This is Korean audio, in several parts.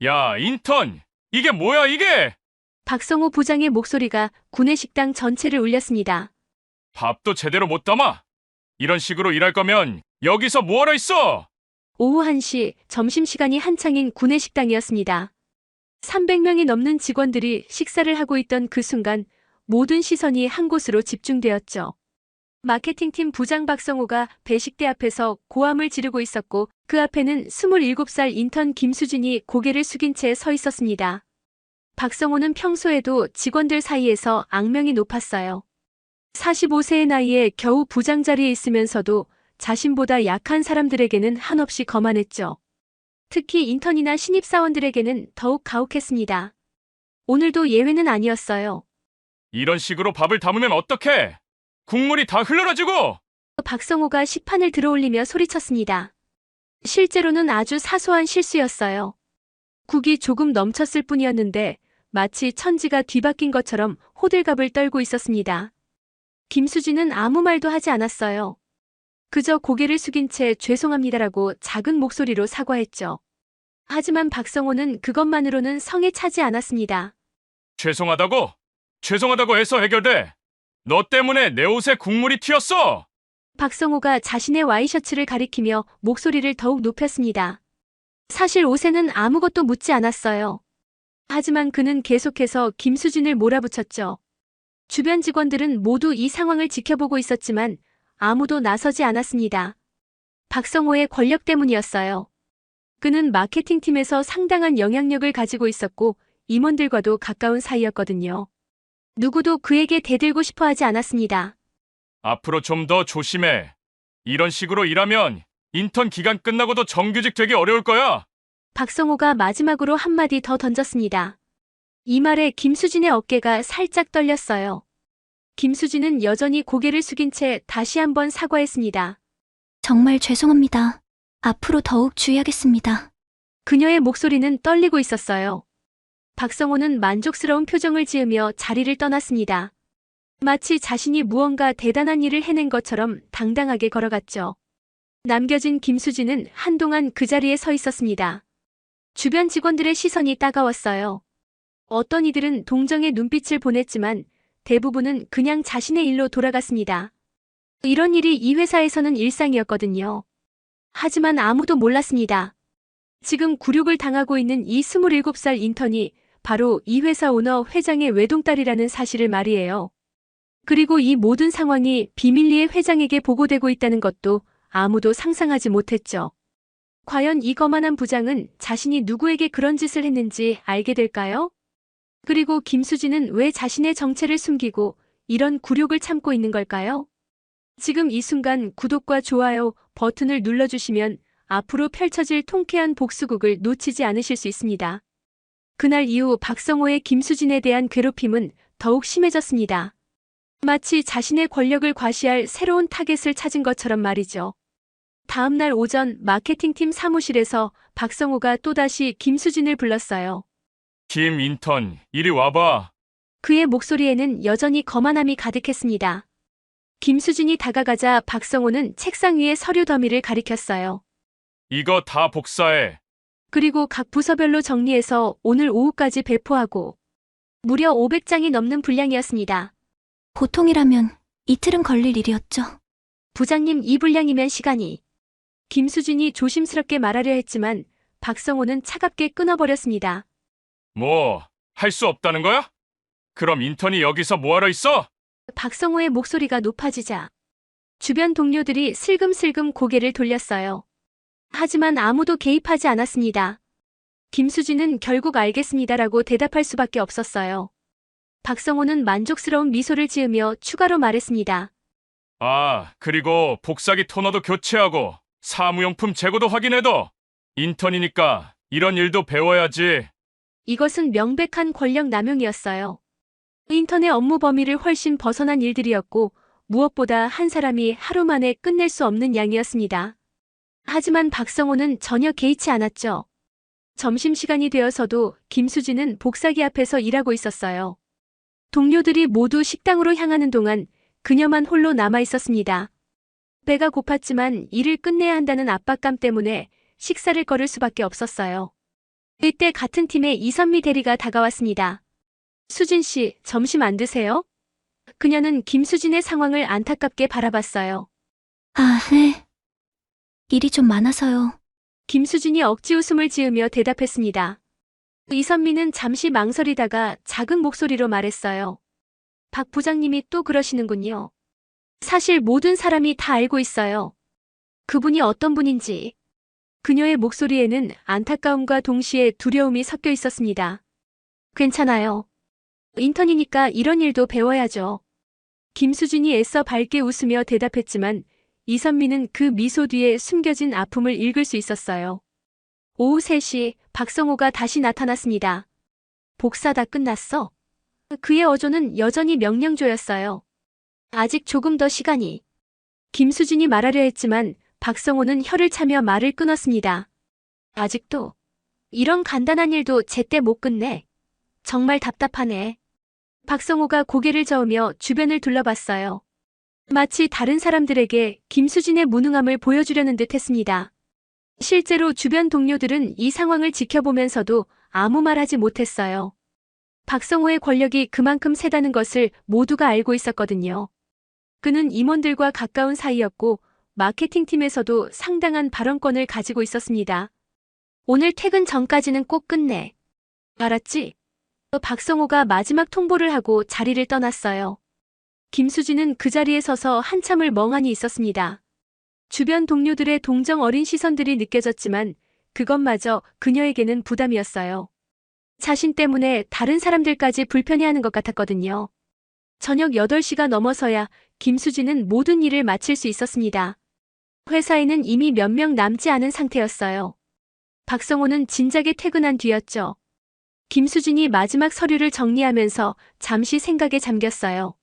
야, 인턴! 이게 뭐야, 이게! 박성호 부장의 목소리가 구내식당 전체를 울렸습니다. 밥도 제대로 못 담아! 이런 식으로 일할 거면 여기서 뭐하러 있어! 오후 1시 점심시간이 한창인 구내식당이었습니다. 300명이 넘는 직원들이 식사를 하고 있던 그 순간 모든 시선이 한 곳으로 집중되었죠. 마케팅팀 부장 박성호가 배식대 앞에서 고함을 지르고 있었고 그 앞에는 27살 인턴 김수진이 고개를 숙인 채 서 있었습니다. 박성호는 평소에도 직원들 사이에서 악명이 높았어요. 45세의 나이에 겨우 부장 자리에 있으면서도 자신보다 약한 사람들에게는 한없이 거만했죠. 특히 인턴이나 신입사원들에게는 더욱 가혹했습니다. 오늘도 예외는 아니었어요. 이런 식으로 밥을 담으면 어떡해! 국물이 다 흘러가지고! 박성호가 식판을 들어올리며 소리쳤습니다. 실제로는 아주 사소한 실수였어요. 국이 조금 넘쳤을 뿐이었는데 마치 천지가 뒤바뀐 것처럼 호들갑을 떨고 있었습니다. 김수진은 아무 말도 하지 않았어요. 그저 고개를 숙인 채 죄송합니다라고 작은 목소리로 사과했죠. 하지만 박성호는 그것만으로는 성에 차지 않았습니다. 죄송하다고? 죄송하다고 해서 해결돼! 너 때문에 내 옷에 국물이 튀었어! 박성호가 자신의 와이셔츠를 가리키며 목소리를 더욱 높였습니다. 사실 옷에는 아무것도 묻지 않았어요. 하지만 그는 계속해서 김수진을 몰아붙였죠. 주변 직원들은 모두 이 상황을 지켜보고 있었지만 아무도 나서지 않았습니다. 박성호의 권력 때문이었어요. 그는 마케팅팀에서 상당한 영향력을 가지고 있었고 임원들과도 가까운 사이였거든요. 누구도 그에게 대들고 싶어 하지 않았습니다. 앞으로 좀 더 조심해. 이런 식으로 일하면 인턴 기간 끝나고도 정규직 되기 어려울 거야! 박성호가 마지막으로 한마디 더 던졌습니다. 이 말에 김수진의 어깨가 살짝 떨렸어요. 김수진은 여전히 고개를 숙인 채 다시 한번 사과했습니다. 정말 죄송합니다. 앞으로 더욱 주의하겠습니다. 그녀의 목소리는 떨리고 있었어요. 박성호는 만족스러운 표정을 지으며 자리를 떠났습니다. 마치 자신이 무언가 대단한 일을 해낸 것처럼 당당하게 걸어갔죠. 남겨진 김수진은 한동안 그 자리에 서 있었습니다. 주변 직원들의 시선이 따가웠어요. 어떤 이들은 동정의 눈빛을 보냈지만 대부분은 그냥 자신의 일로 돌아갔습니다. 이런 일이 이 회사에서는 일상이었거든요. 하지만 아무도 몰랐습니다. 지금 굴욕을 당하고 있는 이 27살 인턴이 바로 이 회사 오너 회장의 외동딸이라는 사실을 말이에요. 그리고 이 모든 상황이 비밀리에 회장에게 보고되고 있다는 것도 아무도 상상하지 못했죠. 과연 이 거만한 부장은 자신이 누구에게 그런 짓을 했는지 알게 될까요? 그리고 김수진은 왜 자신의 정체를 숨기고 이런 굴욕을 참고 있는 걸까요? 지금 이 순간 구독과 좋아요 버튼을 눌러주시면 앞으로 펼쳐질 통쾌한 복수극을 놓치지 않으실 수 있습니다. 그날 이후 박성호의 김수진에 대한 괴롭힘은 더욱 심해졌습니다. 마치 자신의 권력을 과시할 새로운 타겟을 찾은 것처럼 말이죠. 다음 날 오전 마케팅팀 사무실에서 박성호가 또다시 김수진을 불렀어요. 김 인턴, 이리 와봐. 그의 목소리에는 여전히 거만함이 가득했습니다. 김수진이 다가가자 박성호는 책상 위에 서류 더미를 가리켰어요. 이거 다 복사해. 그리고 각 부서별로 정리해서 오늘 오후까지 배포하고 무려 500장이 넘는 분량이었습니다. 보통이라면 이틀은 걸릴 일이었죠. 부장님 이 분량이면 시간이. 김수진이 조심스럽게 말하려 했지만 박성호는 차갑게 끊어버렸습니다. 뭐, 할 수 없다는 거야? 그럼 인턴이 여기서 뭐하러 있어? 박성호의 목소리가 높아지자 주변 동료들이 슬금슬금 고개를 돌렸어요. 하지만 아무도 개입하지 않았습니다. 김수진은 결국 알겠습니다라고 대답할 수밖에 없었어요. 박성호는 만족스러운 미소를 지으며 추가로 말했습니다. 아, 그리고 복사기 토너도 교체하고 사무용품 재고도 확인해둬. 인턴이니까 이런 일도 배워야지. 이것은 명백한 권력 남용이었어요. 인턴의 업무 범위를 훨씬 벗어난 일들이었고 무엇보다 한 사람이 하루 만에 끝낼 수 없는 양이었습니다. 하지만 박성호는 전혀 개의치 않았죠. 점심시간이 되어서도 김수진은 복사기 앞에서 일하고 있었어요. 동료들이 모두 식당으로 향하는 동안 그녀만 홀로 남아 있었습니다. 배가 고팠지만 일을 끝내야 한다는 압박감 때문에 식사를 거를 수밖에 없었어요. 이때 같은 팀의 이선미 대리가 다가왔습니다. 수진 씨, 점심 안 드세요? 그녀는 김수진의 상황을 안타깝게 바라봤어요. 아, 네. 일이 좀 많아서요. 김수진이 억지 웃음을 지으며 대답했습니다. 이선미는 잠시 망설이다가 작은 목소리로 말했어요. 박 부장님이 또 그러시는군요. 사실 모든 사람이 다 알고 있어요. 그분이 어떤 분인지. 그녀의 목소리에는 안타까움과 동시에 두려움이 섞여 있었습니다. 괜찮아요. 인턴이니까 이런 일도 배워야죠. 김수진이 애써 밝게 웃으며 대답했지만 이선미는 그 미소 뒤에 숨겨진 아픔을 읽을 수 있었어요. 오후 3시 박성호가 다시 나타났습니다. 복사 다 끝났어? 그의 어조는 여전히 명령조였어요. 아직 조금 더 시간이. 김수진이 말하려 했지만 박성호는 혀를 차며 말을 끊었습니다. 아직도? 이런 간단한 일도 제때 못 끝내. 정말 답답하네. 박성호가 고개를 저으며 주변을 둘러봤어요. 마치 다른 사람들에게 김수진의 무능함을 보여주려는 듯 했습니다. 실제로 주변 동료들은 이 상황을 지켜보면서도 아무 말 하지 못했어요. 박성호의 권력이 그만큼 세다는 것을 모두가 알고 있었거든요. 그는 임원들과 가까운 사이였고 마케팅팀에서도 상당한 발언권을 가지고 있었습니다. 오늘 퇴근 전까지는 꼭 끝내. 알았지? 박성호가 마지막 통보를 하고 자리를 떠났어요. 김수진은 그 자리에 서서 한참을 멍하니 있었습니다. 주변 동료들의 동정 어린 시선들이 느껴졌지만 그것마저 그녀에게는 부담이었어요. 자신 때문에 다른 사람들까지 불편해하는 것 같았거든요. 저녁 8시가 넘어서야 김수진은 모든 일을 마칠 수 있었습니다. 회사에는 이미 몇 명 남지 않은 상태였어요. 박성호는 진작에 퇴근한 뒤였죠. 김수진이 마지막 서류를 정리하면서 잠시 생각에 잠겼어요.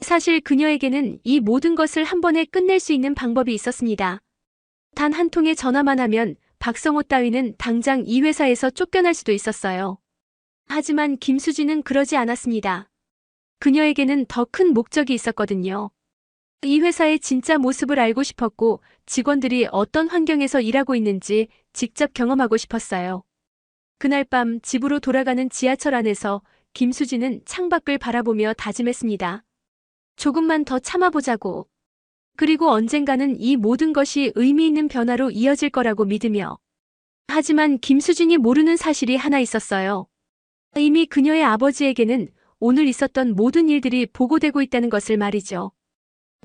사실 그녀에게는 이 모든 것을 한 번에 끝낼 수 있는 방법이 있었습니다. 단 한 통의 전화만 하면 박성호 따위는 당장 이 회사에서 쫓겨날 수도 있었어요. 하지만 김수진은 그러지 않았습니다. 그녀에게는 더 큰 목적이 있었거든요. 이 회사의 진짜 모습을 알고 싶었고 직원들이 어떤 환경에서 일하고 있는지 직접 경험하고 싶었어요. 그날 밤 집으로 돌아가는 지하철 안에서 김수진은 창밖을 바라보며 다짐했습니다. 조금만 더 참아보자고. 그리고 언젠가는 이 모든 것이 의미 있는 변화로 이어질 거라고 믿으며. 하지만 김수진이 모르는 사실이 하나 있었어요. 이미 그녀의 아버지에게는 오늘 있었던 모든 일들이 보고되고 있다는 것을 말이죠.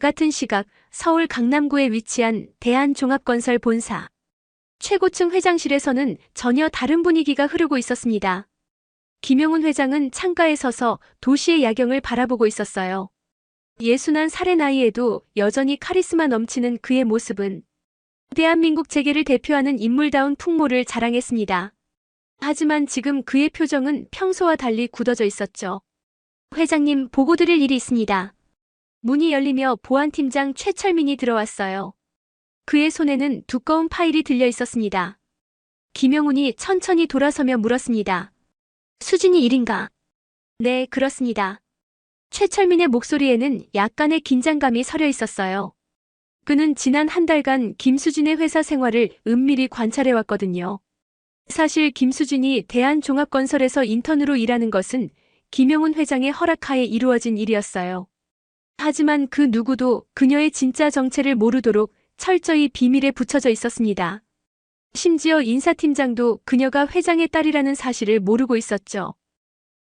같은 시각 서울 강남구에 위치한 대한종합건설 본사. 최고층 회장실에서는 전혀 다른 분위기가 흐르고 있었습니다. 김용훈 회장은 창가에 서서 도시의 야경을 바라보고 있었어요. 61살의 나이에도 여전히 카리스마 넘치는 그의 모습은 대한민국 재계를 대표하는 인물다운 풍모를 자랑했습니다. 하지만 지금 그의 표정은 평소와 달리 굳어져 있었죠. 회장님, 보고드릴 일이 있습니다. 문이 열리며 보안팀장 최철민이 들어왔어요. 그의 손에는 두꺼운 파일이 들려 있었습니다. 김용훈이 천천히 돌아서며 물었습니다. 수진이 일인가? 네, 그렇습니다. 최철민의 목소리에는 약간의 긴장감이 서려 있었어요. 그는 지난 한 달간 김수진의 회사 생활을 은밀히 관찰해왔거든요. 사실 김수진이 대한종합건설에서 인턴으로 일하는 것은 김용훈 회장의 허락하에 이루어진 일이었어요. 하지만 그 누구도 그녀의 진짜 정체를 모르도록 철저히 비밀에 붙여져 있었습니다. 심지어 인사팀장도 그녀가 회장의 딸이라는 사실을 모르고 있었죠.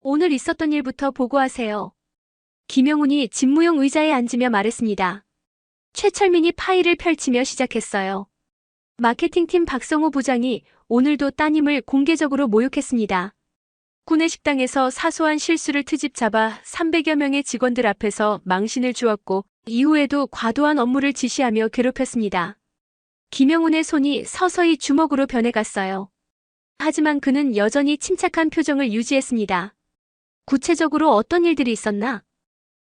오늘 있었던 일부터 보고하세요. 김용훈이 집무용 의자에 앉으며 말했습니다. 최철민이 파일을 펼치며 시작했어요. 마케팅팀 박성호 부장이 오늘도 따님을 공개적으로 모욕했습니다. 구내식당에서 사소한 실수를 트집 잡아 300여 명의 직원들 앞에서 망신을 주었고 이후에도 과도한 업무를 지시하며 괴롭혔습니다. 김용훈의 손이 서서히 주먹으로 변해갔어요. 하지만 그는 여전히 침착한 표정을 유지했습니다. 구체적으로 어떤 일들이 있었나?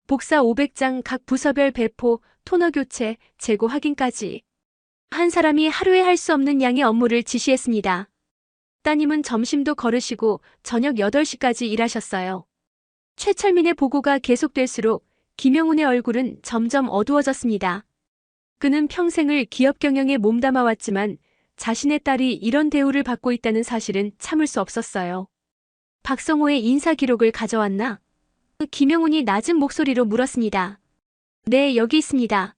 복사 500장 각 부서별 배포, 토너 교체, 재고 확인까지. 한 사람이 하루에 할 수 없는 양의 업무를 지시했습니다. 따님은 점심도 거르시고 저녁 8시까지 일하셨어요. 최철민의 보고가 계속될수록 김용훈의 얼굴은 점점 어두워졌습니다. 그는 평생을 기업 경영에 몸담아왔지만 자신의 딸이 이런 대우를 받고 있다는 사실은 참을 수 없었어요. 박성호의 인사 기록을 가져왔나? 김영훈이 낮은 목소리로 물었습니다. 네, 여기 있습니다.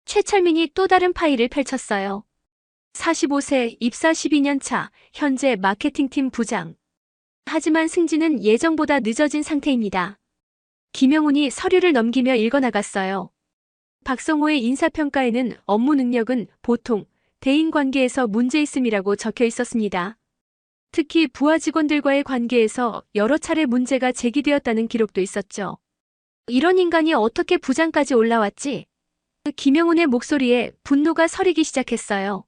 최철민이 또 다른 파일을 펼쳤어요. 45세, 입사 12년 차, 현재 마케팅팀 부장. 하지만 승진은 예정보다 늦어진 상태입니다. 김영훈이 서류를 넘기며 읽어나갔어요. 박성호의 인사평가에는 업무 능력은 보통, 대인관계에서 문제 있음이라고 적혀 있었습니다. 특히 부하 직원들과의 관계에서 여러 차례 문제가 제기되었다는 기록도 있었죠. 이런 인간이 어떻게 부장까지 올라왔지? 김영훈의 목소리에 분노가 서리기 시작했어요.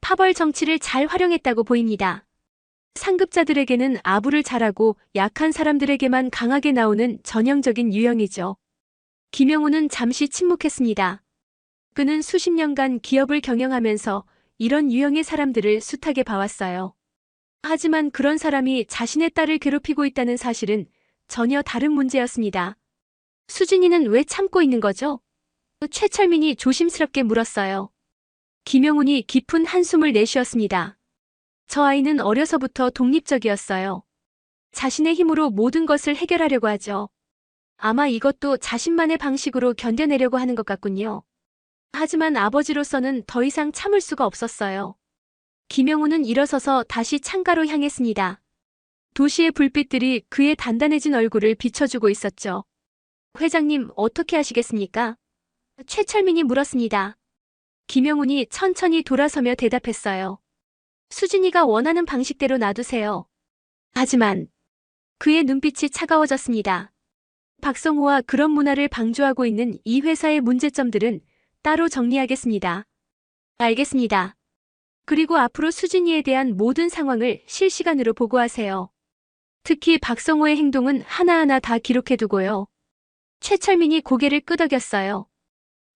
파벌 정치를 잘 활용했다고 보입니다. 상급자들에게는 아부를 잘하고 약한 사람들에게만 강하게 나오는 전형적인 유형이죠. 김영훈은 잠시 침묵했습니다. 그는 수십 년간 기업을 경영하면서 이런 유형의 사람들을 숱하게 봐왔어요. 하지만 그런 사람이 자신의 딸을 괴롭히고 있다는 사실은 전혀 다른 문제였습니다. 수진이는 왜 참고 있는 거죠? 최철민이 조심스럽게 물었어요. 김영훈이 깊은 한숨을 내쉬었습니다. 저 아이는 어려서부터 독립적이었어요. 자신의 힘으로 모든 것을 해결하려고 하죠. 아마 이것도 자신만의 방식으로 견뎌내려고 하는 것 같군요. 하지만 아버지로서는 더 이상 참을 수가 없었어요. 김영훈은 일어서서 다시 창가로 향했습니다. 도시의 불빛들이 그의 단단해진 얼굴을 비춰주고 있었죠. 회장님, 어떻게 하시겠습니까? 최철민이 물었습니다. 김영훈이 천천히 돌아서며 대답했어요. 수진이가 원하는 방식대로 놔두세요. 하지만 그의 눈빛이 차가워졌습니다. 박성호와 그런 문화를 방조하고 있는 이 회사의 문제점들은 따로 정리하겠습니다. 알겠습니다. 그리고 앞으로 수진이에 대한 모든 상황을 실시간으로 보고하세요. 특히 박성호의 행동은 하나하나 다 기록해두고요. 최철민이 고개를 끄덕였어요.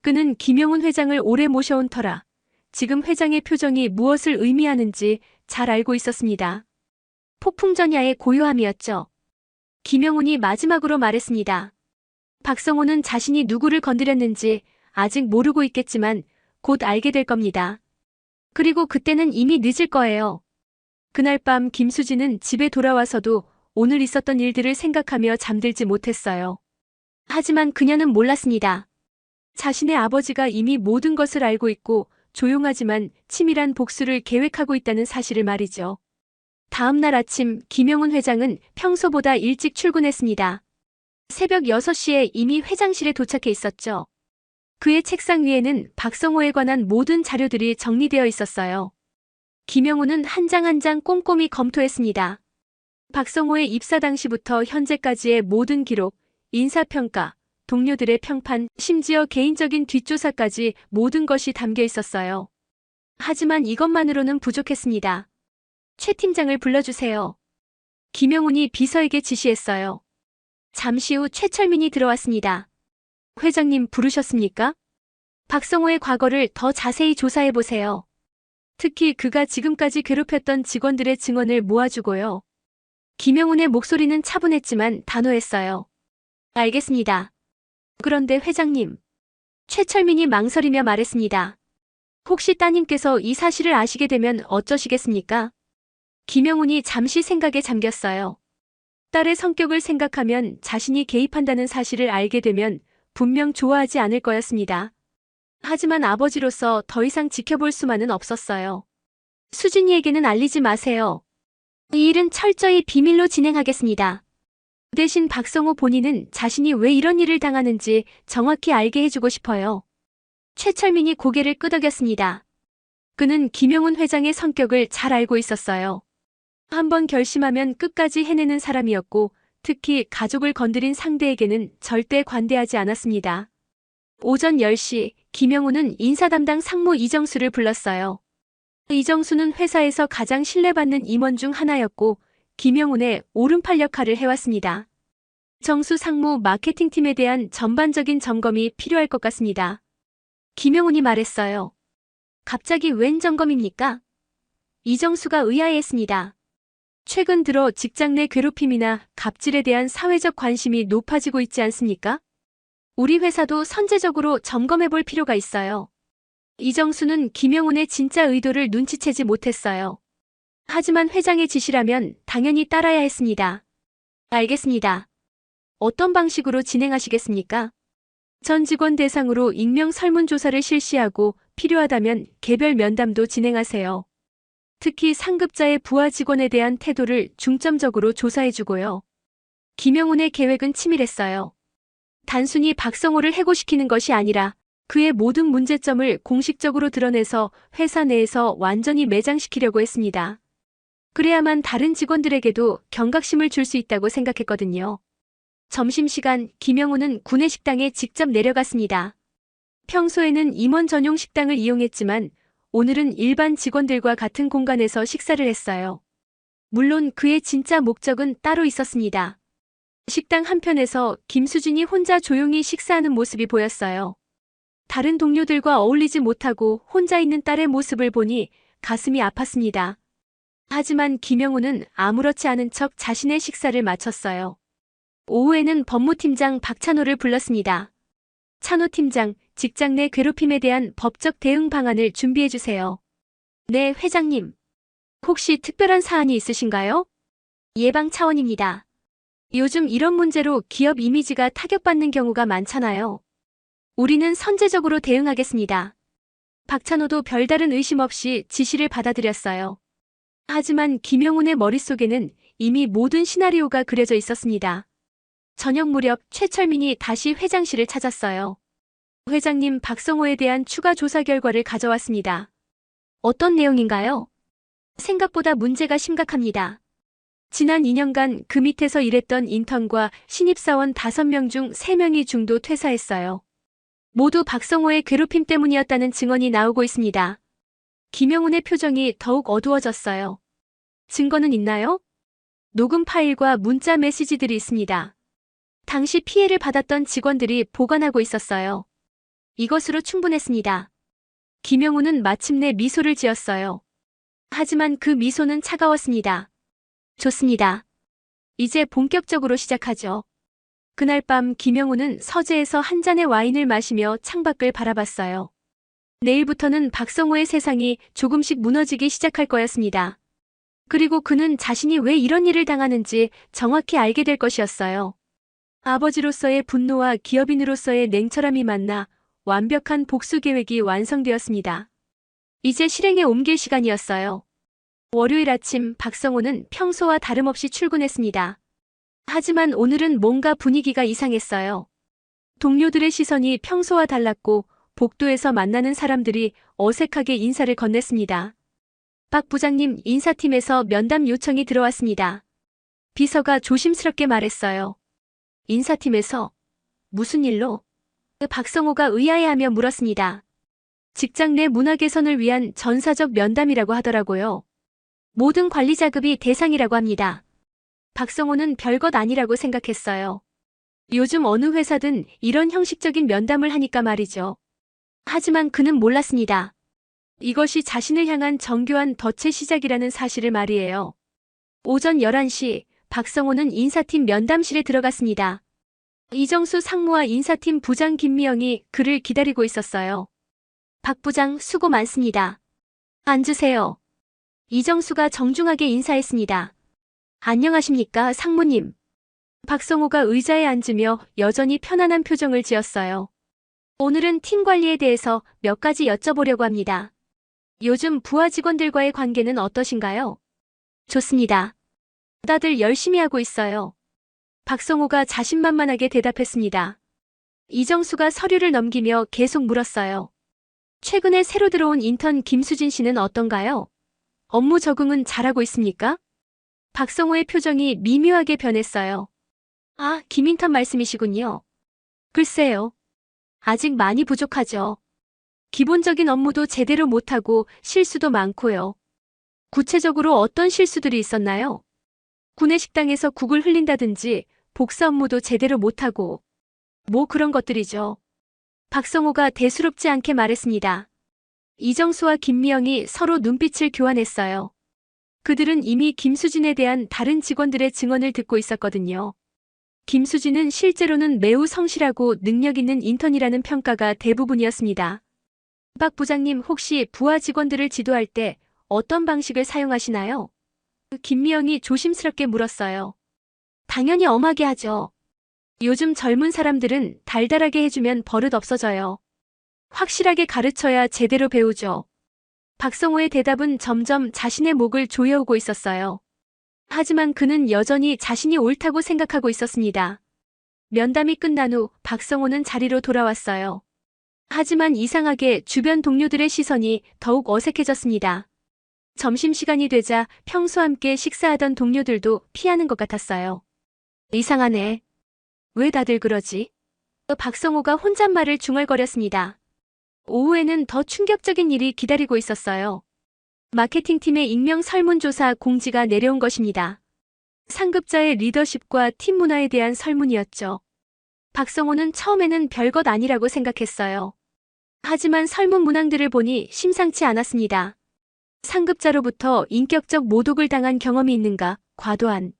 그는 김영훈 회장을 오래 모셔온 터라 지금 회장의 표정이 무엇을 의미하는지 잘 알고 있었습니다. 폭풍전야의 고요함이었죠. 김영훈이 마지막으로 말했습니다. 박성호는 자신이 누구를 건드렸는지 아직 모르고 있겠지만 곧 알게 될 겁니다. 그리고 그때는 이미 늦을 거예요. 그날 밤 김수진은 집에 돌아와서도 오늘 있었던 일들을 생각하며 잠들지 못했어요. 하지만 그녀는 몰랐습니다. 자신의 아버지가 이미 모든 것을 알고 있고 조용하지만 치밀한 복수를 계획하고 있다는 사실을 말이죠. 다음 날 아침 김영훈 회장은 평소보다 일찍 출근했습니다. 새벽 6시에 이미 회장실에 도착해 있었죠. 그의 책상 위에는 박성호에 관한 모든 자료들이 정리되어 있었어요. 김영훈은 한 장 한 장 꼼꼼히 검토했습니다. 박성호의 입사 당시부터 현재까지의 모든 기록, 인사평가, 동료들의 평판, 심지어 개인적인 뒷조사까지 모든 것이 담겨 있었어요. 하지만 이것만으로는 부족했습니다. 최 팀장을 불러주세요. 김영훈이 비서에게 지시했어요. 잠시 후 최철민이 들어왔습니다. 회장님 부르셨습니까? 박성호의 과거를 더 자세히 조사해보세요. 특히 그가 지금까지 괴롭혔던 직원들의 증언을 모아주고요. 김영훈의 목소리는 차분했지만 단호했어요. 알겠습니다. 그런데 회장님. 최철민이 망설이며 말했습니다. 혹시 따님께서 이 사실을 아시게 되면 어쩌시겠습니까? 김영훈이 잠시 생각에 잠겼어요. 딸의 성격을 생각하면 자신이 개입한다는 사실을 알게 되면 분명 좋아하지 않을 거였습니다. 하지만 아버지로서 더 이상 지켜볼 수만은 없었어요. 수진이에게는 알리지 마세요. 이 일은 철저히 비밀로 진행하겠습니다. 대신 박성호 본인은 자신이 왜 이런 일을 당하는지 정확히 알게 해주고 싶어요. 최철민이 고개를 끄덕였습니다. 그는 김영훈 회장의 성격을 잘 알고 있었어요. 한번 결심하면 끝까지 해내는 사람이었고 특히 가족을 건드린 상대에게는 절대 관대하지 않았습니다. 오전 10시 김영훈은 인사 담당 상무 이정수를 불렀어요. 이정수는 회사에서 가장 신뢰받는 임원 중 하나였고 김영훈의 오른팔 역할을 해왔습니다. 정수 상무 마케팅팀에 대한 전반적인 점검이 필요할 것 같습니다. 김영훈이 말했어요. 갑자기 웬 점검입니까? 이정수가 의아해했습니다. 최근 들어 직장 내 괴롭힘이나 갑질에 대한 사회적 관심이 높아지고 있지 않습니까? 우리 회사도 선제적으로 점검해 볼 필요가 있어요. 이정수는 김영훈의 진짜 의도를 눈치채지 못했어요. 하지만 회장의 지시라면 당연히 따라야 했습니다. 알겠습니다. 어떤 방식으로 진행하시겠습니까? 전 직원 대상으로 익명 설문조사를 실시하고 필요하다면 개별 면담도 진행하세요. 특히 상급자의 부하 직원에 대한 태도를 중점적으로 조사해주고요. 김영훈의 계획은 치밀했어요. 단순히 박성호를 해고시키는 것이 아니라 그의 모든 문제점을 공식적으로 드러내서 회사 내에서 완전히 매장시키려고 했습니다. 그래야만 다른 직원들에게도 경각심을 줄 수 있다고 생각했거든요. 점심시간 김영훈은 구내식당에 직접 내려갔습니다. 평소에는 임원 전용 식당을 이용했지만 오늘은 일반 직원들과 같은 공간에서 식사를 했어요. 물론 그의 진짜 목적은 따로 있었습니다. 식당 한편에서 김수진이 혼자 조용히 식사하는 모습이 보였어요. 다른 동료들과 어울리지 못하고 혼자 있는 딸의 모습을 보니 가슴이 아팠습니다. 하지만 김영훈은 아무렇지 않은 척 자신의 식사를 마쳤어요. 오후에는 법무팀장 박찬호를 불렀습니다. 찬호 팀장, 직장 내 괴롭힘에 대한 법적 대응 방안을 준비해주세요. 네, 회장님. 혹시 특별한 사안이 있으신가요? 예방 차원입니다. 요즘 이런 문제로 기업 이미지가 타격받는 경우가 많잖아요. 우리는 선제적으로 대응하겠습니다. 박찬호도 별다른 의심 없이 지시를 받아들였어요. 하지만 김영훈의 머릿속에는 이미 모든 시나리오가 그려져 있었습니다. 저녁 무렵 최철민이 다시 회장실을 찾았어요. 회장님, 박성호에 대한 추가 조사 결과를 가져왔습니다. 어떤 내용인가요? 생각보다 문제가 심각합니다. 지난 2년간 그 밑에서 일했던 인턴과 신입사원 5명 중 3명이 중도 퇴사했어요. 모두 박성호의 괴롭힘 때문이었다는 증언이 나오고 있습니다. 김영훈의 표정이 더욱 어두워졌어요. 증거는 있나요? 녹음 파일과 문자 메시지들이 있습니다. 당시 피해를 받았던 직원들이 보관하고 있었어요. 이것으로 충분했습니다. 김영훈은 마침내 미소를 지었어요. 하지만 그 미소는 차가웠습니다. 좋습니다. 이제 본격적으로 시작하죠. 그날 밤 김영훈은 서재에서 한 잔의 와인을 마시며 창밖을 바라봤어요. 내일부터는 박성호의 세상이 조금씩 무너지기 시작할 거였습니다. 그리고 그는 자신이 왜 이런 일을 당하는지 정확히 알게 될 것이었어요. 아버지로서의 분노와 기업인으로서의 냉철함이 만나 완벽한 복수 계획이 완성되었습니다. 이제 실행에 옮길 시간이었어요. 월요일 아침 박성호는 평소와 다름없이 출근했습니다. 하지만 오늘은 뭔가 분위기가 이상했어요. 동료들의 시선이 평소와 달랐고 복도에서 만나는 사람들이 어색하게 인사를 건넸습니다. 박 부장님, 인사팀에서 면담 요청이 들어왔습니다. 비서가 조심스럽게 말했어요. 인사팀에서? 무슨 일로? 박성호가 의아해하며 물었습니다. 직장 내 문화 개선을 위한 전사적 면담이라고 하더라고요. 모든 관리 자급이 대상이라고 합니다. 박성호는 별것 아니라고 생각했어요. 요즘 어느 회사든 이런 형식적인 면담을 하니까 말이죠. 하지만 그는 몰랐습니다. 이것이 자신을 향한 정교한 덫의 시작이라는 사실을 말이에요. 오전 11시 박성호는 인사팀 면담실에 들어갔습니다. 이정수 상무와 인사팀 부장 김미영이 그를 기다리고 있었어요. 박 부장, 수고 많습니다. 앉으세요. 이정수가 정중하게 인사했습니다. 안녕하십니까, 상무님. 박성호가 의자에 앉으며 여전히 편안한 표정을 지었어요. 오늘은 팀 관리에 대해서 몇 가지 여쭤보려고 합니다. 요즘 부하 직원들과의 관계는 어떠신가요? 좋습니다. 다들 열심히 하고 있어요. 박성호가 자신만만하게 대답했습니다. 이정수가 서류를 넘기며 계속 물었어요. 최근에 새로 들어온 인턴 김수진 씨는 어떤가요? 업무 적응은 잘하고 있습니까? 박성호의 표정이 미묘하게 변했어요. 아, 김인턴 말씀이시군요. 글쎄요. 아직 많이 부족하죠. 기본적인 업무도 제대로 못하고 실수도 많고요. 구체적으로 어떤 실수들이 있었나요? 구내식당에서 국을 흘린다든지 복사 업무도 제대로 못하고 뭐 그런 것들이죠. 박성호가 대수롭지 않게 말했습니다. 이정수와 김미영이 서로 눈빛을 교환했어요. 그들은 이미 김수진에 대한 다른 직원들의 증언을 듣고 있었거든요. 김수진은 실제로는 매우 성실하고 능력 있는 인턴이라는 평가가 대부분이었습니다. 박 부장님 혹시 부하 직원들을 지도할 때 어떤 방식을 사용하시나요? 김미영이 조심스럽게 물었어요. 당연히 엄하게 하죠. 요즘 젊은 사람들은 달달하게 해주면 버릇 없어져요. 확실하게 가르쳐야 제대로 배우죠. 박성호의 대답은 점점 자신의 목을 조여오고 있었어요. 하지만 그는 여전히 자신이 옳다고 생각하고 있었습니다. 면담이 끝난 후 박성호는 자리로 돌아왔어요. 하지만 이상하게 주변 동료들의 시선이 더욱 어색해졌습니다. 점심시간이 되자 평소 함께 식사하던 동료들도 피하는 것 같았어요. 이상하네. 왜 다들 그러지? 박성호가 혼잣말을 중얼거렸습니다. 오후에는 더 충격적인 일이 기다리고 있었어요. 마케팅팀의 익명 설문조사 공지가 내려온 것입니다. 상급자의 리더십과 팀 문화에 대한 설문이었죠. 박성호는 처음에는 별것 아니라고 생각했어요. 하지만 설문 문항들을 보니 심상치 않았습니다. 상급자로부터 인격적 모독을 당한 경험이 있는가, 과도한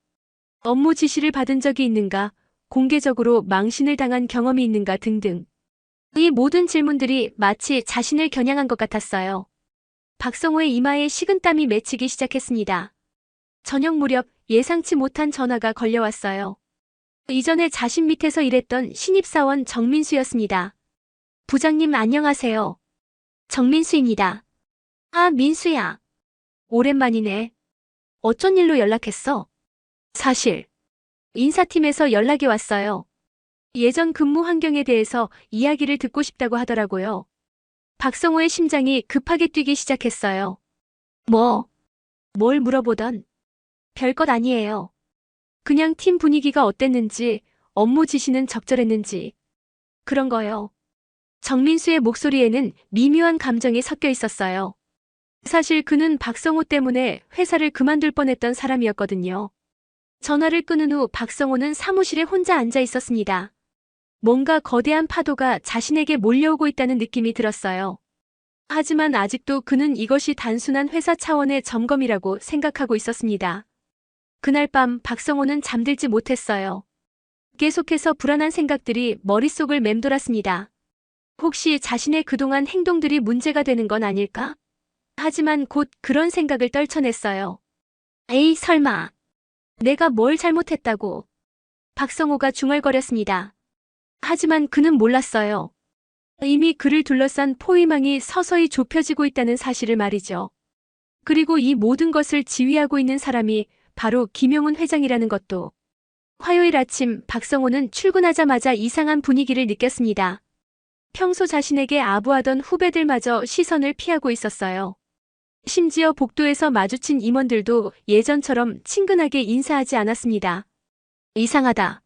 업무 지시를 받은 적이 있는가, 공개적으로 망신을 당한 경험이 있는가 등등. 이 모든 질문들이 마치 자신을 겨냥한 것 같았어요. 박성호의 이마에 식은땀이 맺히기 시작했습니다. 저녁 무렵 예상치 못한 전화가 걸려왔어요. 이전에 자신 밑에서 일했던 신입사원 정민수였습니다. 부장님 안녕하세요. 정민수입니다. 아, 민수야. 오랜만이네. 어쩐 일로 연락했어? 사실 인사팀에서 연락이 왔어요. 예전 근무 환경에 대해서 이야기를 듣고 싶다고 하더라고요. 박성호의 심장이 급하게 뛰기 시작했어요. 뭘 물어보던? 별것 아니에요. 그냥 팀 분위기가 어땠는지, 업무 지시는 적절했는지. 그런 거요. 정민수의 목소리에는 미묘한 감정이 섞여 있었어요. 사실 그는 박성호 때문에 회사를 그만둘 뻔했던 사람이었거든요. 전화를 끊은 후 박성호는 사무실에 혼자 앉아 있었습니다. 뭔가 거대한 파도가 자신에게 몰려오고 있다는 느낌이 들었어요. 하지만 아직도 그는 이것이 단순한 회사 차원의 점검이라고 생각하고 있었습니다. 그날 밤 박성호는 잠들지 못했어요. 계속해서 불안한 생각들이 머릿속을 맴돌았습니다. 혹시 자신의 그동안 행동들이 문제가 되는 건 아닐까? 하지만 곧 그런 생각을 떨쳐냈어요. 에이, 설마. 내가 뭘 잘못했다고. 박성호가 중얼거렸습니다. 하지만 그는 몰랐어요. 이미 그를 둘러싼 포위망이 서서히 좁혀지고 있다는 사실을 말이죠. 그리고 이 모든 것을 지휘하고 있는 사람이 바로 김용훈 회장이라는 것도. 화요일 아침 박성호는 출근하자마자 이상한 분위기를 느꼈습니다. 평소 자신에게 아부하던 후배들마저 시선을 피하고 있었어요. 심지어 복도에서 마주친 임원들도 예전처럼 친근하게 인사하지 않았습니다. 이상하다.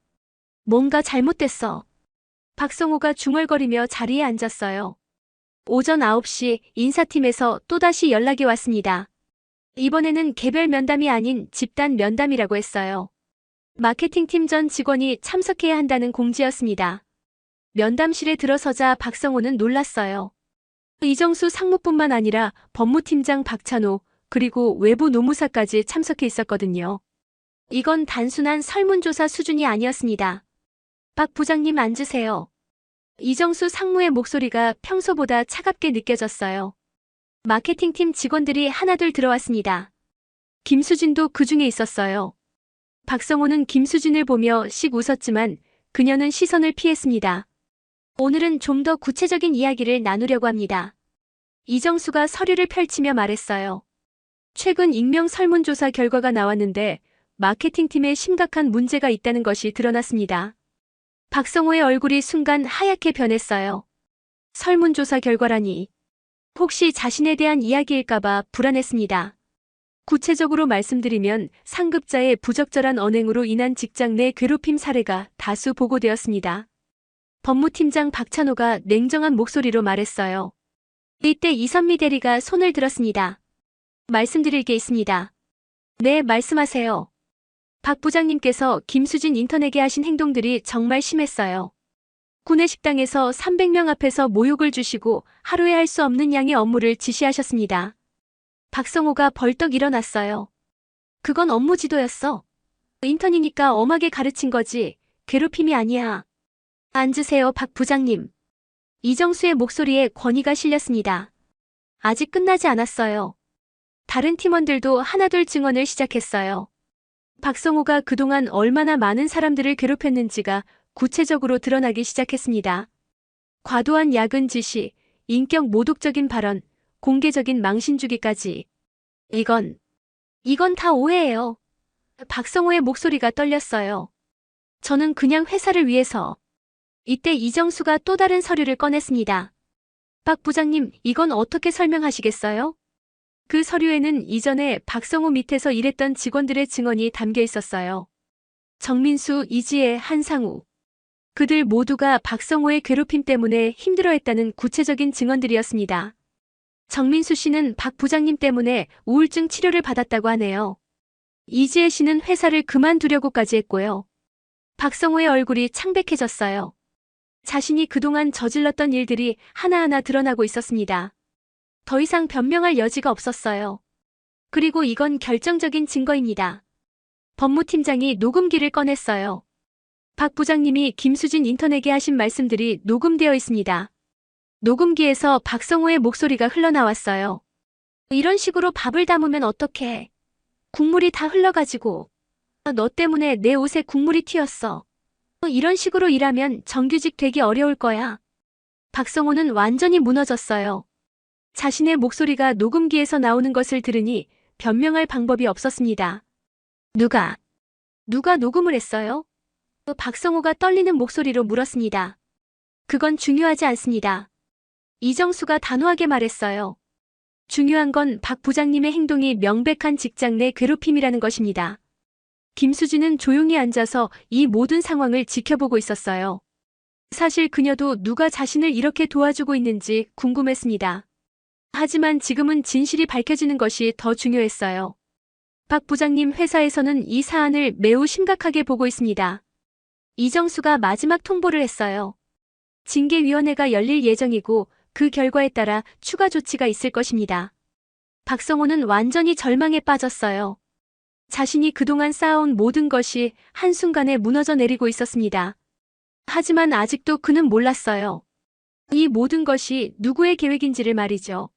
뭔가 잘못됐어. 박성호가 중얼거리며 자리에 앉았어요. 오전 9시 인사팀에서 또다시 연락이 왔습니다. 이번에는 개별 면담이 아닌 집단 면담이라고 했어요. 마케팅팀 전 직원이 참석해야 한다는 공지였습니다. 면담실에 들어서자 박성호는 놀랐어요. 이정수 상무뿐만 아니라 법무팀장 박찬호, 그리고 외부 노무사까지 참석해 있었거든요. 이건 단순한 설문조사 수준이 아니었습니다. 박 부장님 앉으세요. 이정수 상무의 목소리가 평소보다 차갑게 느껴졌어요. 마케팅팀 직원들이 하나둘 들어왔습니다. 김수진도 그 중에 있었어요. 박성호는 김수진을 보며 씩 웃었지만 그녀는 시선을 피했습니다. 오늘은 좀 더 구체적인 이야기를 나누려고 합니다. 이정수가 서류를 펼치며 말했어요. 최근 익명 설문조사 결과가 나왔는데 마케팅팀에 심각한 문제가 있다는 것이 드러났습니다. 박성호의 얼굴이 순간 하얗게 변했어요. 설문조사 결과라니. 혹시 자신에 대한 이야기일까봐 불안했습니다. 구체적으로 말씀드리면 상급자의 부적절한 언행으로 인한 직장 내 괴롭힘 사례가 다수 보고되었습니다. 법무팀장 박찬호가 냉정한 목소리로 말했어요. 이때 이선미 대리가 손을 들었습니다. 말씀드릴 게 있습니다. 네, 말씀하세요. 박 부장님께서 김수진 인턴에게 하신 행동들이 정말 심했어요. 구내식당에서 300명 앞에서 모욕을 주시고 하루에 할 수 없는 양의 업무를 지시하셨습니다. 박성호가 벌떡 일어났어요. 그건 업무 지도였어. 인턴이니까 엄하게 가르친 거지. 괴롭힘이 아니야. 앉으세요, 박 부장님. 이정수의 목소리에 권위가 실렸습니다. 아직 끝나지 않았어요. 다른 팀원들도 하나둘 증언을 시작했어요. 박성호가 그동안 얼마나 많은 사람들을 괴롭혔는지가 구체적으로 드러나기 시작했습니다. 과도한 야근 지시, 인격 모독적인 발언, 공개적인 망신 주기까지. 이건 다 오해예요. 박성호의 목소리가 떨렸어요. 저는 그냥 회사를 위해서. 이때 이정수가 또 다른 서류를 꺼냈습니다. 박 부장님, 이건 어떻게 설명하시겠어요? 그 서류에는 이전에 박성호 밑에서 일했던 직원들의 증언이 담겨 있었어요. 정민수, 이지혜, 한상우. 그들 모두가 박성호의 괴롭힘 때문에 힘들어했다는 구체적인 증언들이었습니다. 정민수 씨는 박 부장님 때문에 우울증 치료를 받았다고 하네요. 이지혜 씨는 회사를 그만두려고까지 했고요. 박성호의 얼굴이 창백해졌어요. 자신이 그동안 저질렀던 일들이 하나하나 드러나고 있었습니다. 더 이상 변명할 여지가 없었어요. 그리고 이건 결정적인 증거입니다. 법무팀장이 녹음기를 꺼냈어요. 박 부장님이 김수진 인턴에게 하신 말씀들이 녹음되어 있습니다. 녹음기에서 박성호의 목소리가 흘러나왔어요. 이런 식으로 밥을 담으면 어떡해. 국물이 다 흘러가지고. 너 때문에 내 옷에 국물이 튀었어. 이런 식으로 일하면 정규직 되기 어려울 거야. 박성호는 완전히 무너졌어요. 자신의 목소리가 녹음기에서 나오는 것을 들으니 변명할 방법이 없었습니다. 누가 녹음을 했어요? 박성호가 떨리는 목소리로 물었습니다. 그건 중요하지 않습니다. 이정수가 단호하게 말했어요. 중요한 건 박 부장님의 행동이 명백한 직장 내 괴롭힘이라는 것입니다. 김수진은 조용히 앉아서 이 모든 상황을 지켜보고 있었어요. 사실 그녀도 누가 자신을 이렇게 도와주고 있는지 궁금했습니다. 하지만 지금은 진실이 밝혀지는 것이 더 중요했어요. 박 부장님 회사에서는 이 사안을 매우 심각하게 보고 있습니다. 이정수가 마지막 통보를 했어요. 징계위원회가 열릴 예정이고 그 결과에 따라 추가 조치가 있을 것입니다. 박성호는 완전히 절망에 빠졌어요. 자신이 그동안 쌓아온 모든 것이 한순간에 무너져 내리고 있었습니다. 하지만 아직도 그는 몰랐어요. 이 모든 것이 누구의 계획인지를 말이죠.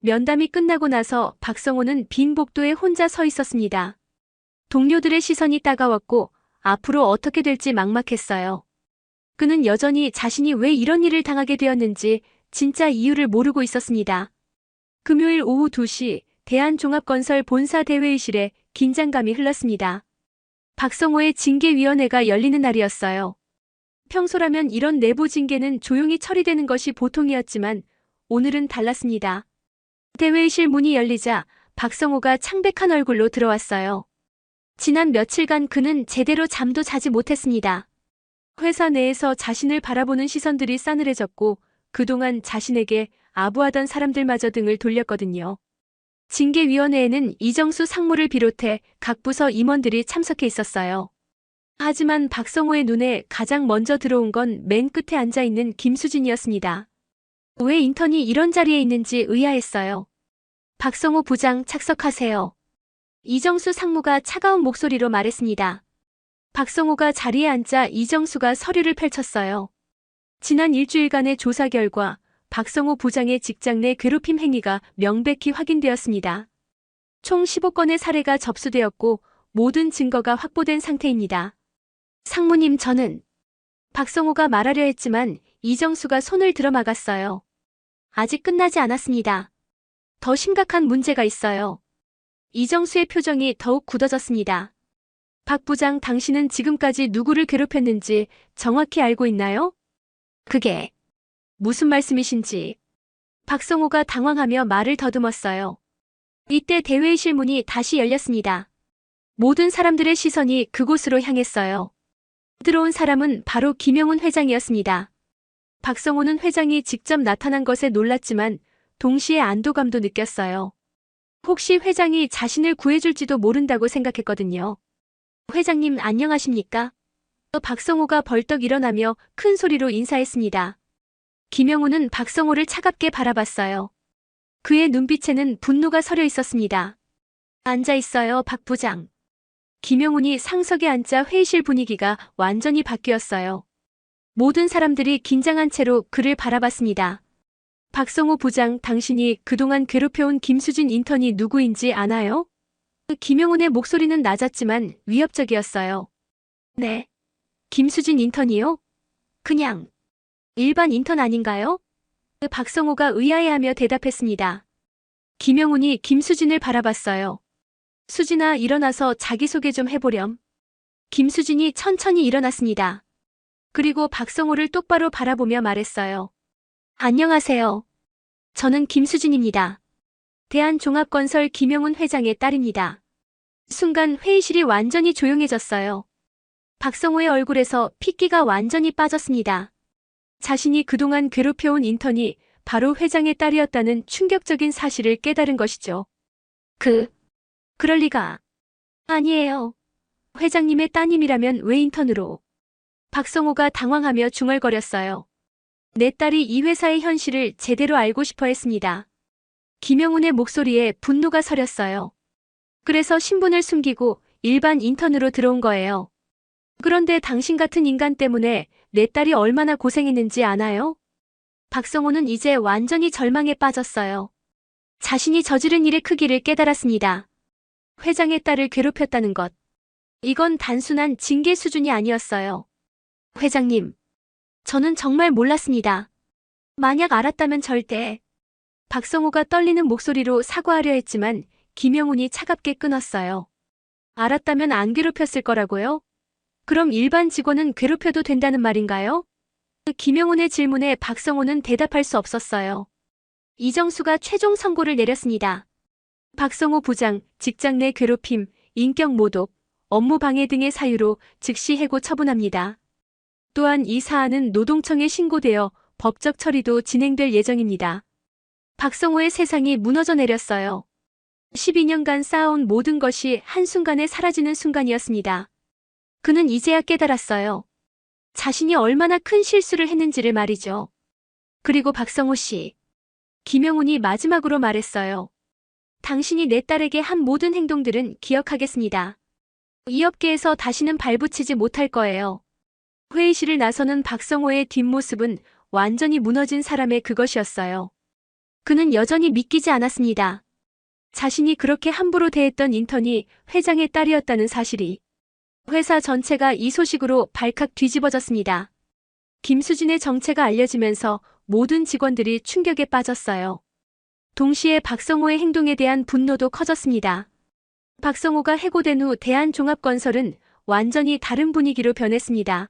면담이 끝나고 나서 박성호는 빈 복도에 혼자 서 있었습니다. 동료들의 시선이 따가웠고 앞으로 어떻게 될지 막막했어요. 그는 여전히 자신이 왜 이런 일을 당하게 되었는지 진짜 이유를 모르고 있었습니다. 금요일 오후 2시 대한종합건설 본사 대회의실에 긴장감이 흘렀습니다. 박성호의 징계위원회가 열리는 날이었어요. 평소라면 이런 내부 징계는 조용히 처리되는 것이 보통이었지만 오늘은 달랐습니다. 대회의실 문이 열리자 박성호가 창백한 얼굴로 들어왔어요. 지난 며칠간 그는 제대로 잠도 자지 못했습니다. 회사 내에서 자신을 바라보는 시선들이 싸늘해졌고 그동안 자신에게 아부하던 사람들마저 등을 돌렸거든요. 징계위원회에는 이정수 상무를 비롯해 각 부서 임원들이 참석해 있었어요. 하지만 박성호의 눈에 가장 먼저 들어온 건 맨 끝에 앉아있는 김수진이었습니다. 왜 인턴이 이런 자리에 있는지 의아했어요. 박성호 부장 착석하세요. 이정수 상무가 차가운 목소리로 말했습니다. 박성호가 자리에 앉자 이정수가 서류를 펼쳤어요. 지난 일주일간의 조사 결과 박성호 부장의 직장 내 괴롭힘 행위가 명백히 확인되었습니다. 총 15건의 사례가 접수되었고 모든 증거가 확보된 상태입니다. 상무님, 저는 박성호가 말하려 했지만 이정수가 손을 들어 막았어요. 아직 끝나지 않았습니다. 더 심각한 문제가 있어요. 이정수의 표정이 더욱 굳어졌습니다. 박 부장, 당신은 지금까지 누구를 괴롭혔는지 정확히 알고 있나요? 그게 무슨 말씀이신지. 박성호가 당황하며 말을 더듬었어요. 이때 대회의실 문이 다시 열렸습니다. 모든 사람들의 시선이 그곳으로 향했어요. 들어온 사람은 바로 김영훈 회장이었습니다. 박성호는 회장이 직접 나타난 것에 놀랐지만 동시에 안도감도 느꼈어요. 혹시 회장이 자신을 구해줄지도 모른다고 생각했거든요. 회장님, 안녕하십니까? 박성호가 벌떡 일어나며 큰 소리로 인사했습니다. 김영훈은 박성호를 차갑게 바라봤어요. 그의 눈빛에는 분노가 서려 있었습니다. 앉아 있어요, 박 부장. 김영훈이 상석에 앉자 회의실 분위기가 완전히 바뀌었어요. 모든 사람들이 긴장한 채로 그를 바라봤습니다. 박성호 부장, 당신이 그동안 괴롭혀온 김수진 인턴이 누구인지 아나요? 김영훈의 목소리는 낮았지만 위협적이었어요. 네. 김수진 인턴이요? 그냥 일반 인턴 아닌가요? 박성호가 의아해하며 대답했습니다. 김영훈이 김수진을 바라봤어요. 수진아, 일어나서 자기소개 좀 해보렴. 김수진이 천천히 일어났습니다. 그리고 박성호를 똑바로 바라보며 말했어요. 안녕하세요. 저는 김수진입니다. 대한종합건설 김영훈 회장의 딸입니다. 순간 회의실이 완전히 조용해졌어요. 박성호의 얼굴에서 핏기가 완전히 빠졌습니다. 자신이 그동안 괴롭혀온 인턴이 바로 회장의 딸이었다는 충격적인 사실을 깨달은 것이죠. 그럴 리가. 아니에요. 회장님의 따님이라면 왜 인턴으로? 박성호가 당황하며 중얼거렸어요. 내 딸이 이 회사의 현실을 제대로 알고 싶어 했습니다. 김영훈의 목소리에 분노가 서렸어요. 그래서 신분을 숨기고 일반 인턴으로 들어온 거예요. 그런데 당신 같은 인간 때문에 내 딸이 얼마나 고생했는지 아나요? 박성호는 이제 완전히 절망에 빠졌어요. 자신이 저지른 일의 크기를 깨달았습니다. 회장의 딸을 괴롭혔다는 것. 이건 단순한 징계 수준이 아니었어요. 회장님, 저는 정말 몰랐습니다. 만약 알았다면 절대. 박성호가 떨리는 목소리로 사과하려 했지만 김영훈이 차갑게 끊었어요. 알았다면 안 괴롭혔을 거라고요? 그럼 일반 직원은 괴롭혀도 된다는 말인가요? 김영훈의 질문에 박성호는 대답할 수 없었어요. 이정수가 최종 선고를 내렸습니다. 박성호 부장, 직장 내 괴롭힘, 인격 모독, 업무 방해 등의 사유로 즉시 해고 처분합니다. 또한 이 사안은 노동청에 신고되어 법적 처리도 진행될 예정입니다. 박성호의 세상이 무너져 내렸어요. 12년간 쌓아온 모든 것이 한순간에 사라지는 순간이었습니다. 그는 이제야 깨달았어요. 자신이 얼마나 큰 실수를 했는지를 말이죠. 그리고 박성호 씨. 김영훈이 마지막으로 말했어요. 당신이 내 딸에게 한 모든 행동들은 기억하겠습니다. 이 업계에서 다시는 발붙이지 못할 거예요. 회의실을 나서는 박성호의 뒷모습은 완전히 무너진 사람의 그것이었어요. 그는 여전히 믿기지 않았습니다. 자신이 그렇게 함부로 대했던 인턴이 회장의 딸이었다는 사실이. 회사 전체가 이 소식으로 발칵 뒤집어졌습니다. 김수진의 정체가 알려지면서 모든 직원들이 충격에 빠졌어요. 동시에 박성호의 행동에 대한 분노도 커졌습니다. 박성호가 해고된 후 대한종합건설은 완전히 다른 분위기로 변했습니다.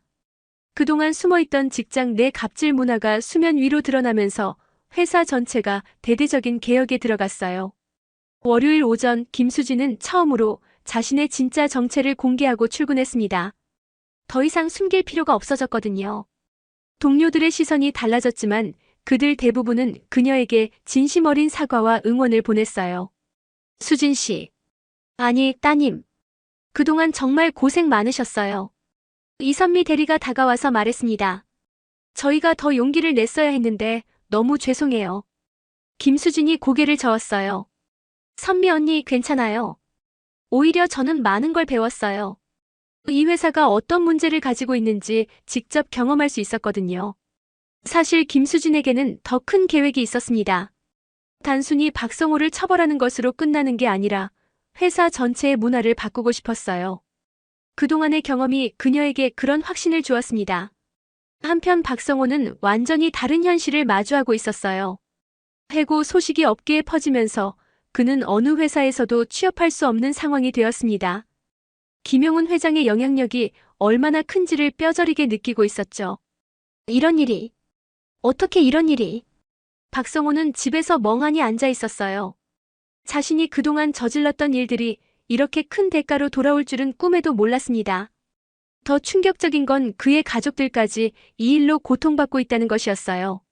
그동안 숨어있던 직장 내 갑질 문화가 수면 위로 드러나면서 회사 전체가 대대적인 개혁에 들어갔어요. 월요일 오전 김수진은 처음으로 자신의 진짜 정체를 공개하고 출근했습니다. 더 이상 숨길 필요가 없어졌거든요. 동료들의 시선이 달라졌지만 그들 대부분은 그녀에게 진심 어린 사과와 응원을 보냈어요. 수진 씨. 아니, 따님. 그동안 정말 고생 많으셨어요. 이선미 대리가 다가와서 말했습니다. 저희가 더 용기를 냈어야 했는데 너무 죄송해요. 김수진이 고개를 저었어요. 선미 언니 괜찮아요. 오히려 저는 많은 걸 배웠어요. 이 회사가 어떤 문제를 가지고 있는지 직접 경험할 수 있었거든요. 사실 김수진에게는 더 큰 계획이 있었습니다. 단순히 박성호를 처벌하는 것으로 끝나는 게 아니라 회사 전체의 문화를 바꾸고 싶었어요. 그동안의 경험이 그녀에게 그런 확신을 주었습니다. 한편 박성호는 완전히 다른 현실을 마주하고 있었어요. 해고 소식이 업계에 퍼지면서 그는 어느 회사에서도 취업할 수 없는 상황이 되었습니다. 김영훈 회장의 영향력이 얼마나 큰지를 뼈저리게 느끼고 있었죠. 이런 일이, 어떻게 이런 일이? 박성호는 집에서 멍하니 앉아 있었어요. 자신이 그동안 저질렀던 일들이 이렇게 큰 대가로 돌아올 줄은 꿈에도 몰랐습니다. 더 충격적인 건 그의 가족들까지 이 일로 고통받고 있다는 것이었어요.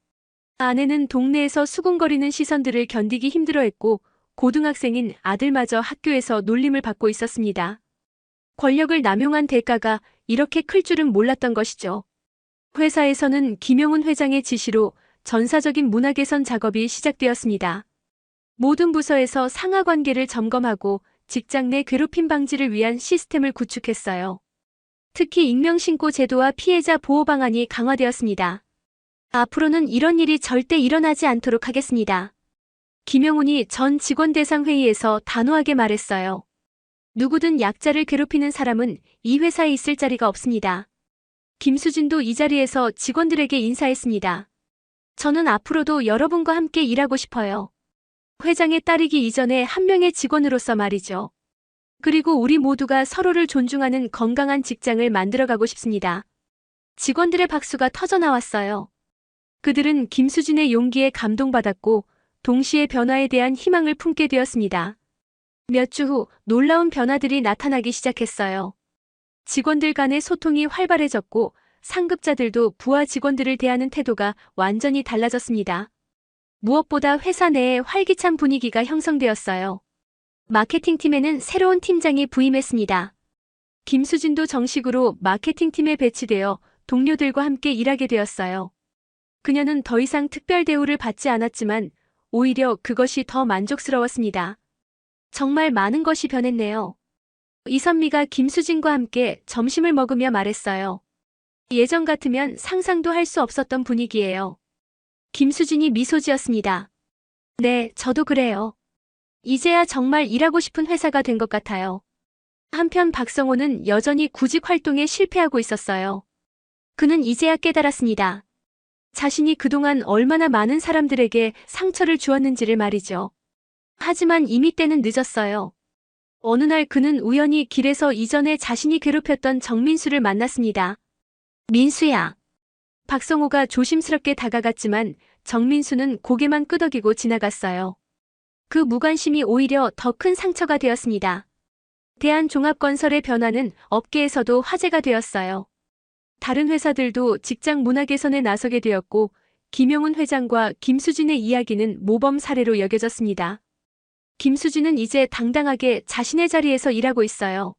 아내는 동네에서 수군거리는 시선들을 견디기 힘들어했고 고등학생인 아들마저 학교에서 놀림을 받고 있었습니다. 권력을 남용한 대가가 이렇게 클 줄은 몰랐던 것이죠. 회사에서는 김영훈 회장의 지시로 전사적인 문화 개선 작업이 시작되었습니다. 모든 부서에서 상하 관계를 점검하고 직장 내 괴롭힘 방지를 위한 시스템을 구축했어요. 특히 익명신고 제도와 피해자 보호 방안이 강화되었습니다. 앞으로는 이런 일이 절대 일어나지 않도록 하겠습니다. 김영훈이 전 직원 대상 회의에서 단호하게 말했어요. 누구든 약자를 괴롭히는 사람은 이 회사에 있을 자리가 없습니다. 김수진도 이 자리에서 직원들에게 인사했습니다. 저는 앞으로도 여러분과 함께 일하고 싶어요. 회장에 따르기 이전에 한 명의 직원으로서 말이죠. 그리고 우리 모두가 서로를 존중하는 건강한 직장을 만들어가고 싶습니다. 직원들의 박수가 터져나왔어요. 그들은 김수진의 용기에 감동받았고 동시에 변화에 대한 희망을 품게 되었습니다. 몇 주 후 놀라운 변화들이 나타나기 시작했어요. 직원들 간의 소통이 활발해졌고 상급자들도 부하 직원들을 대하는 태도가 완전히 달라졌습니다. 무엇보다 회사 내에 활기찬 분위기가 형성되었어요. 마케팅팀에는 새로운 팀장이 부임했습니다. 김수진도 정식으로 마케팅팀에 배치되어 동료들과 함께 일하게 되었어요. 그녀는 더 이상 특별 대우를 받지 않았지만 오히려 그것이 더 만족스러웠습니다. 정말 많은 것이 변했네요. 이선미가 김수진과 함께 점심을 먹으며 말했어요. 예전 같으면 상상도 할 수 없었던 분위기예요. 김수진이 미소 지었습니다. 네, 저도 그래요. 이제야 정말 일하고 싶은 회사가 된 것 같아요. 한편 박성호는 여전히 구직 활동에 실패하고 있었어요. 그는 이제야 깨달았습니다. 자신이 그동안 얼마나 많은 사람들에게 상처를 주었는지를 말이죠. 하지만 이미 때는 늦었어요. 어느 날 그는 우연히 길에서 이전에 자신이 괴롭혔던 정민수를 만났습니다. 민수야. 박성호가 조심스럽게 다가갔지만 정민수는 고개만 끄덕이고 지나갔어요. 그 무관심이 오히려 더 큰 상처가 되었습니다. 대한종합건설의 변화는 업계에서도 화제가 되었어요. 다른 회사들도 직장 문화 개선에 나서게 되었고 김용훈 회장과 김수진의 이야기는 모범 사례로 여겨졌습니다. 김수진은 이제 당당하게 자신의 자리에서 일하고 있어요.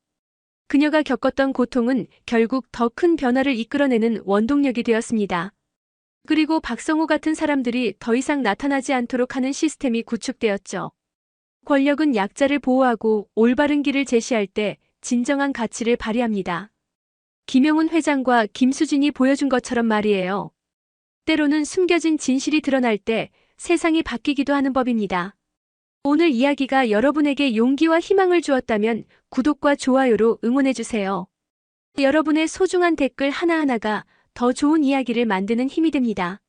그녀가 겪었던 고통은 결국 더 큰 변화를 이끌어내는 원동력이 되었습니다. 그리고 박성호 같은 사람들이 더 이상 나타나지 않도록 하는 시스템이 구축되었죠. 권력은 약자를 보호하고 올바른 길을 제시할 때 진정한 가치를 발휘합니다. 김용훈 회장과 김수진이 보여준 것처럼 말이에요. 때로는 숨겨진 진실이 드러날 때 세상이 바뀌기도 하는 법입니다. 오늘 이야기가 여러분에게 용기와 희망을 주었다면 구독과 좋아요로 응원해주세요. 여러분의 소중한 댓글 하나하나가 더 좋은 이야기를 만드는 힘이 됩니다.